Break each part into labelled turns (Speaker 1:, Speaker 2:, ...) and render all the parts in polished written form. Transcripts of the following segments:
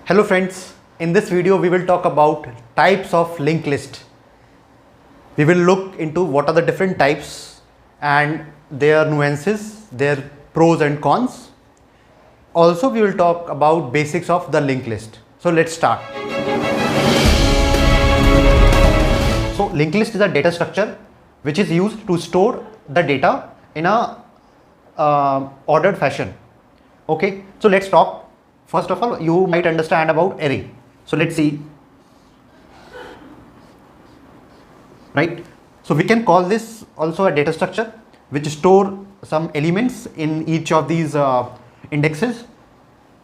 Speaker 1: Hello friends, in this video we will talk about types of linked list. We will look into what are the different types and their nuances, their pros and cons. Also we will talk about basics of the linked list. So let's start. So linked list is a data structure which is used to store the data in a ordered fashion. Okay, so let's talk. First of all, you might understand about array. So let's see. Right. So we can call this also a data structure which store some elements in each of these indexes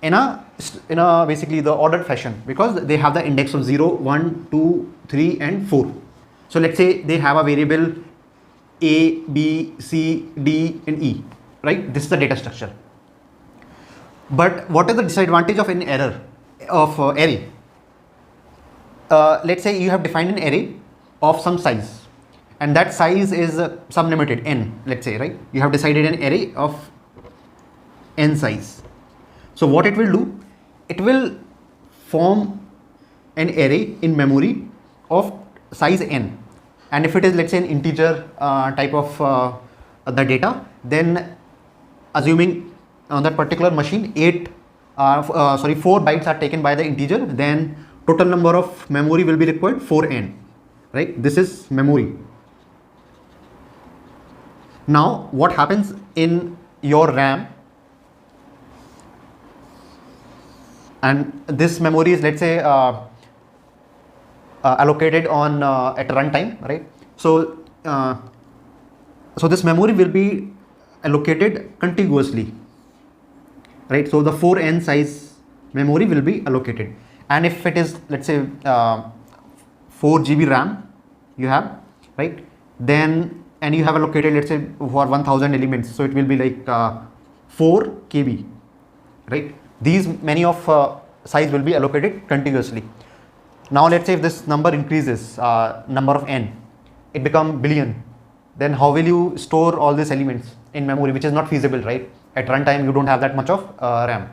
Speaker 1: in a basically the ordered fashion, because they have the index of 0, 1, 2, 3 and 4. So let's say they have a variable A, B, C, D and E, right? This is the data structure. But what is the disadvantage of an error of array? Let's say you have defined an array of some size, and that size is some limited n, let's say, right? You have decided an array of n size. So what it will do, it will form an array in memory of size n, and if it is, let's say, an integer type of the data, then assuming on that particular machine 4 bytes are taken by the integer, then total number of memory will be required 4n, right? This is memory. Now what happens in your RAM, and this memory is, let's say, allocated on at runtime, right? So so this memory will be allocated contiguously, right? So the 4n size memory will be allocated, and if it is, let's say, 4 GB RAM you have, right, then, and you have allocated, let's say, for 1000 elements, so it will be like 4 KB, right? These many of size will be allocated contiguously. Now let's say if this number increases, number of n, it become billion, then how will you store all these elements in memory, which is not feasible, right? At runtime you don't have that much of RAM.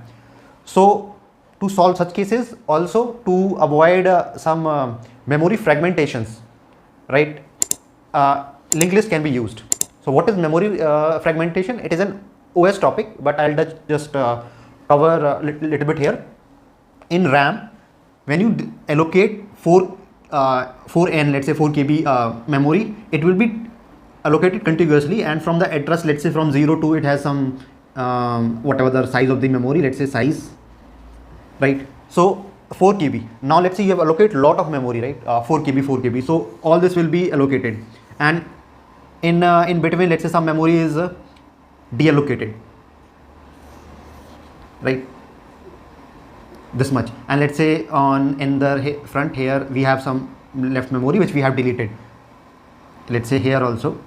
Speaker 1: So to solve such cases, also to avoid some memory fragmentations, right, linked list can be used. So what is memory fragmentation? It is an OS topic, but I'll just cover a little bit here. In RAM, when you allocate 4n, let's say 4 KB memory, it will be allocated contiguously, and from the address, let's say from 0 to, it has some whatever the size of the memory, let's say size, right? So 4 KB. Now let's say you have allocated lot of memory, right? 4 KB. So all this will be allocated, and in between, let's say some memory is deallocated, right? This much, and let's say in the front here we have some left memory which we have deleted. Let's say here also,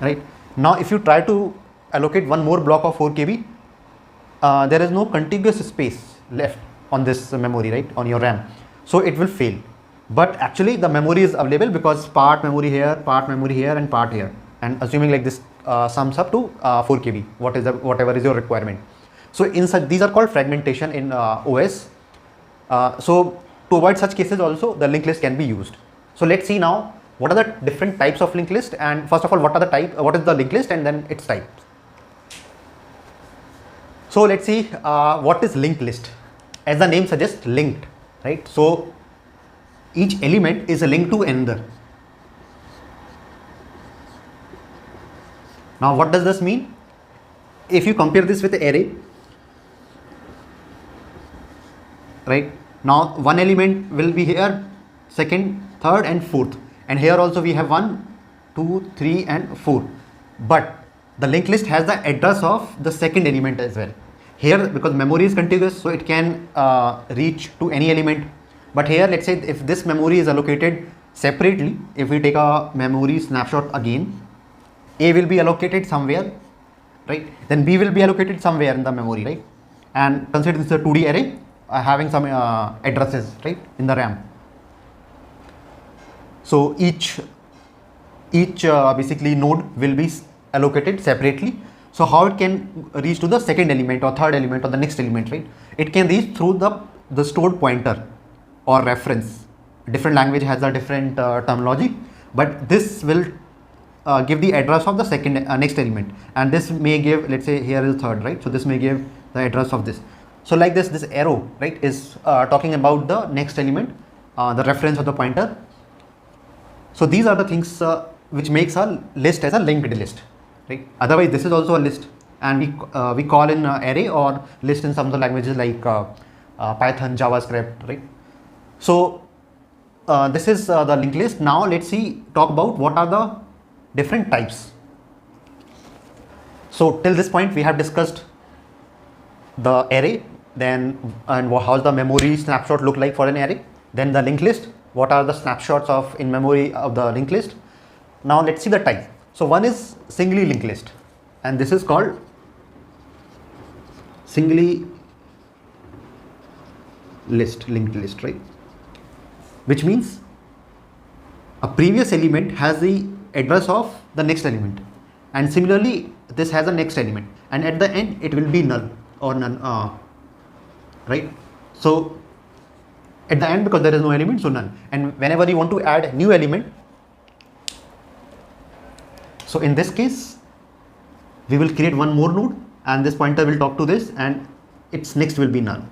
Speaker 1: right? Now if you try to allocate one more block of 4 KB, there is no contiguous space left on this memory, right, on your RAM, so it will fail. But actually the memory is available, because part memory here and part here, and assuming like this sums up to 4 KB, whatever is your requirement. So in such, these are called fragmentation in OS. So to avoid such cases also, the linked list can be used. So let's see now what are the different types of linked list, and first of all, what is the linked list, and then its types. So let's see what is linked list. As the name suggests, linked, right? So each element is a link to another. Now what does this mean? If you compare this with the array, right, now one element will be here, second, third and fourth, and here also we have 1, 2, 3 and 4, but the linked list has the address of the second element as well. Here, because memory is contiguous, so it can reach to any element, but here, let's say if this memory is allocated separately, if we take a memory snapshot again, A will be allocated somewhere, right, then B will be allocated somewhere in the memory, right, and consider this is a 2D array having some addresses, right, in the RAM. So each basically node will be allocated separately. So how it can reach to the second element or third element or the next element, right? It can reach through the stored pointer or reference. Different language has a different terminology, but this will give the address of the second next element, and this may give, let's say here is third, right? So this may give the address of this. So like this arrow, right, is talking about the next element, the reference of the pointer. So these are the things which makes a list as a linked list, right? Otherwise this is also a list, and we call in array or list in some of the languages like Python, JavaScript, right? So this is the linked list. Now let's talk about what are the different types. So till this point we have discussed the array, then and how does the memory snapshot look like for an array, then the linked list, what are the snapshots of in memory of the linked list. Now let's see the type. So one is singly linked list, and this is called singly linked list, right? Which means a previous element has the address of the next element, and similarly this has a next element, and at the end it will be null or none, right? So at the end, because there is no element, so none. And whenever you want to add new element, so in this case we will create one more node, and this pointer will talk to this, and its next will be none.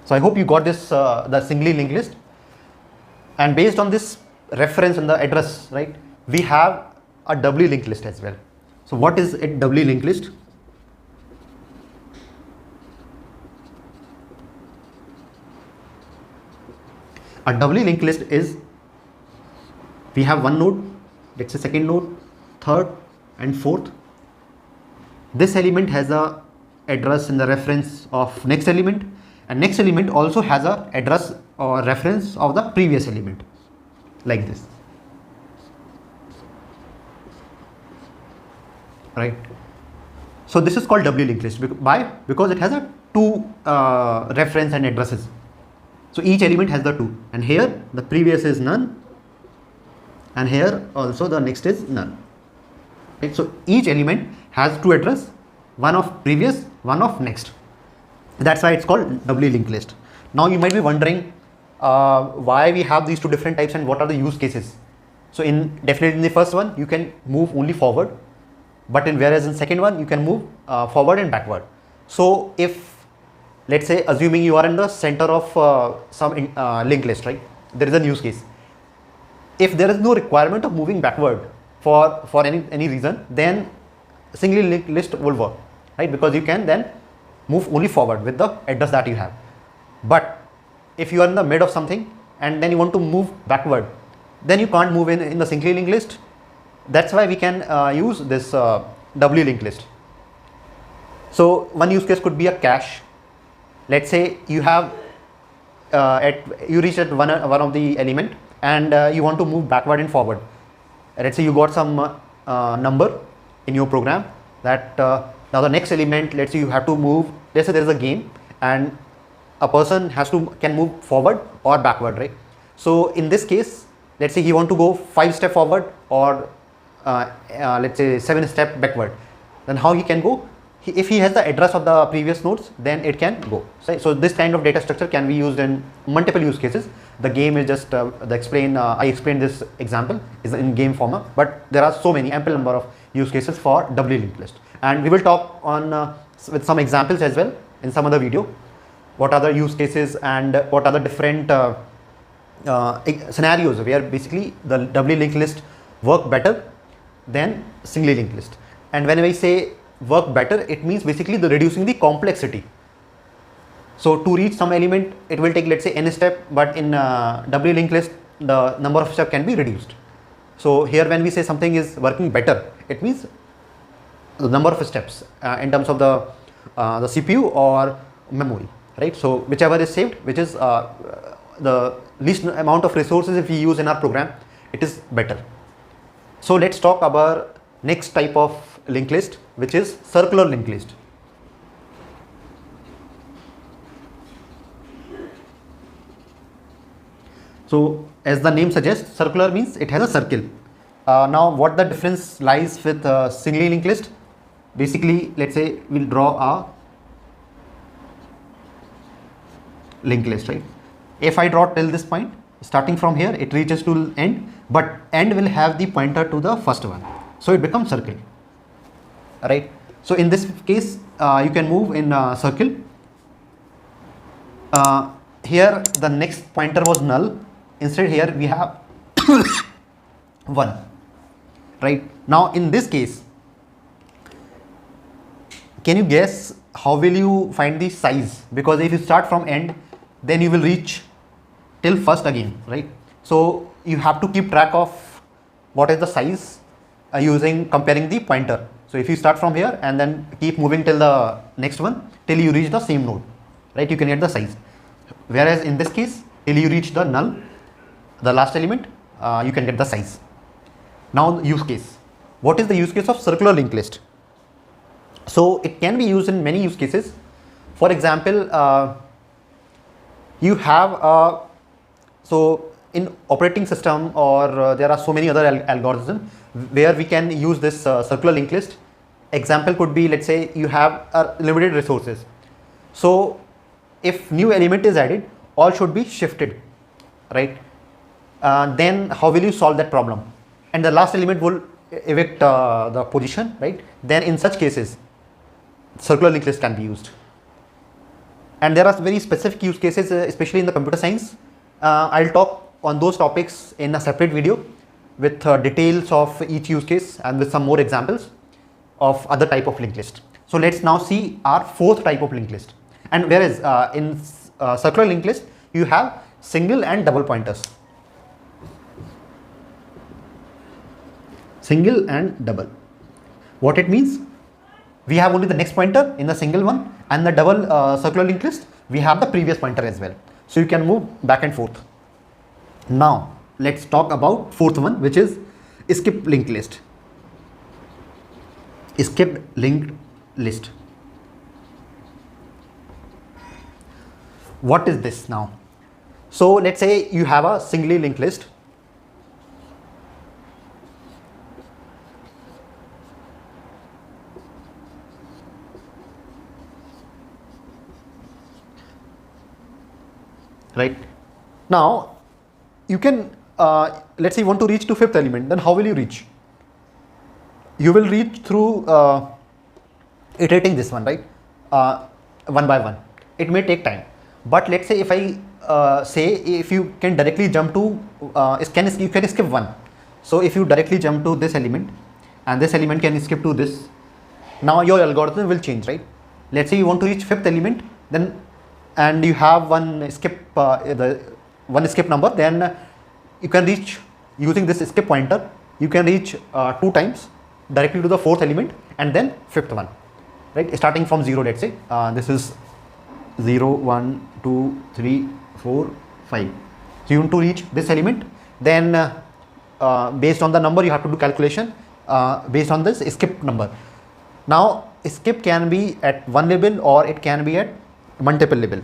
Speaker 1: So I hope you got this, the singly linked list. And based on this reference and the address, right, we have a doubly linked list as well. So what is a doubly linked list? A doubly linked list is, we have one node, let's say second node, third and fourth. This element has a address in the reference of next element, and next element also has a address or reference of the previous element, like this, right? So this is called doubly linked list. Why? Because it has a two reference and addresses. So each element has the two, and here the previous is none, and here also the next is none, right? So each element has two address, one of previous, one of next. That's why it's called doubly linked list. Now you might be wondering why we have these two different types and what are the use cases. So definitely in the first one you can move only forward, but whereas in second one you can move forward and backward. So if, let's say, assuming you are in the center of some linked list, right, there is a use case. If there is no requirement of moving backward for any reason, then singly linked list will work, right? Because you can then move only forward with the address that you have. But if you are in the mid of something and then you want to move backward, then you can't move in the singly linked list. That's why we can use this doubly linked list. So one use case could be a cache. Let's say you have you reach at one of the element, and you want to move backward and forward. Let's say you got some number in your program that now the next element, let's say you have to move, let's say there is a game and a person can move forward or backward, right? So in this case, let's say he want to go 5 steps forward or let's say 7 steps backward. Then how he can go? If he has the address of the previous nodes, then it can go. So this kind of data structure can be used in multiple use cases. The game is just I explained this example is in game format, but there are so many ample number of use cases for doubly linked list, and we will talk on with some examples as well in some other video. What are the use cases and what are the different scenarios where basically the doubly linked list work better than singly linked list. And when I say work better, it means basically the reducing the complexity. So to reach some element, it will take, let's say, n step, but in doubly linked list, the number of steps can be reduced. So here when we say something is working better, it means the number of steps in terms of the CPU or memory, right? So whichever is saved, which is the least amount of resources if we use in our program, it is better. So let's talk about next type of linked list, which is circular linked list. So as the name suggests, circular means it has a circle. Now what the difference lies with singly linked list? Basically, let's say we'll draw a linked list, right? If I draw till this point, starting from here, it reaches to end, but end will have the pointer to the first one, so it becomes circle, right? So in this case, you can move in circle. Here the next pointer was null. Instead here we have 1, right? Now in this case, can you guess how will you find the size? Because if you start from end, then you will reach till first again, right? So you have to keep track of what is the size using comparing the pointer. So if you start from here and then keep moving till the next one till you reach the same node, right? You can get the size. Whereas in this case, till you reach the null, the last element, you can get the size. Now use case. What is the use case of circular linked list? So it can be used in many use cases. For example, you have so in operating system, or there are so many other algorithms where we can use this circular linked list. Example could be, let's say you have limited resources. So if new element is added, all should be shifted, right? Then how will you solve that problem? And the last element will evict the position, right? Then in such cases, circular linked list can be used. And there are very specific use cases, especially in the computer science. I'll talk on those topics in a separate video with details of each use case and with some more examples of other type of linked list. So let's now see our fourth type of linked list. And whereas in circular linked list, you have single and double pointers. Single and double. What it means? We have only the next pointer in the single one, and the double circular linked list, we have the previous pointer as well. So you can move back and forth. Now let's talk about fourth one, which is skip linked list. Skip linked list. What is this now? So let's say you have a singly linked list. Right now, you can let's say you want to reach to fifth element. Then how will you reach? You will reach through iterating this one, right? One by one. It may take time, but let's say if I say if you can directly jump to you can skip one. So if you directly jump to this element, and this element can skip to this, now your algorithm will change, right? Let's say you want to reach fifth element, then and you have one skip one skip number, then you can reach using this skip pointer. You can reach 2 times directly to the fourth element and then fifth one, right? Starting from 0, let's say this is 0, 1, 2, 3, 4, 5. So you want to reach this element, then based on the number you have to do calculation based on this skip number. Now skip can be at one level or it can be at multiple level.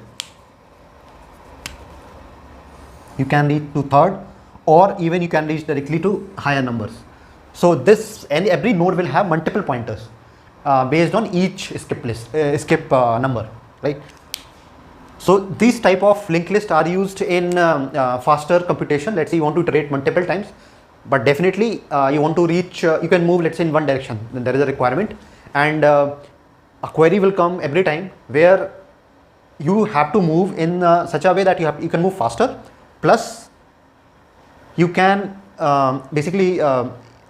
Speaker 1: You can reach to third, or even you can reach directly to higher numbers. So this, and every node will have multiple pointers based on each skip list skip number, right? So these type of linked list are used in faster computation. Let's say you want to iterate multiple times, but definitely you want to reach you can move, let's say, in one direction, then there is a requirement, and a query will come every time where you have to move in such a way that you can move faster, plus you can basically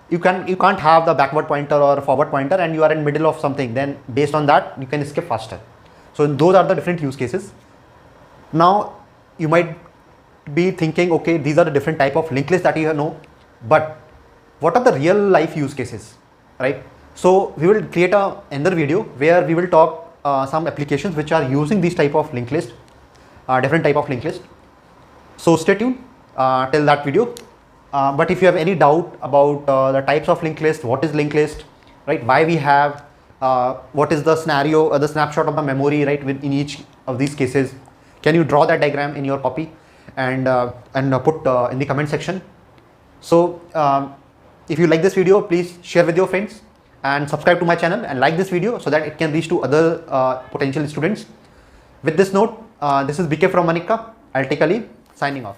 Speaker 1: you can't have the backward pointer or forward pointer and you are in middle of something, then based on that you can skip faster. So those are the different use cases. Now you might be thinking, okay, these are the different type of linked list that you know, but what are the real life use cases, right? So we will create another video where we will talk some applications which are using these type of linked list, different type of linked list. So stay tuned till that video. But if you have any doubt about the types of linked list, what is linked list, right? Why we have, what is the scenario, the snapshot of the memory, right? In each of these cases, can you draw that diagram in your copy and put in the comment section? So If you like this video, please share with your friends and subscribe to my channel and like this video so that it can reach to other potential students. With this note, this is BK from Manika. I'll take a leave. Signing off.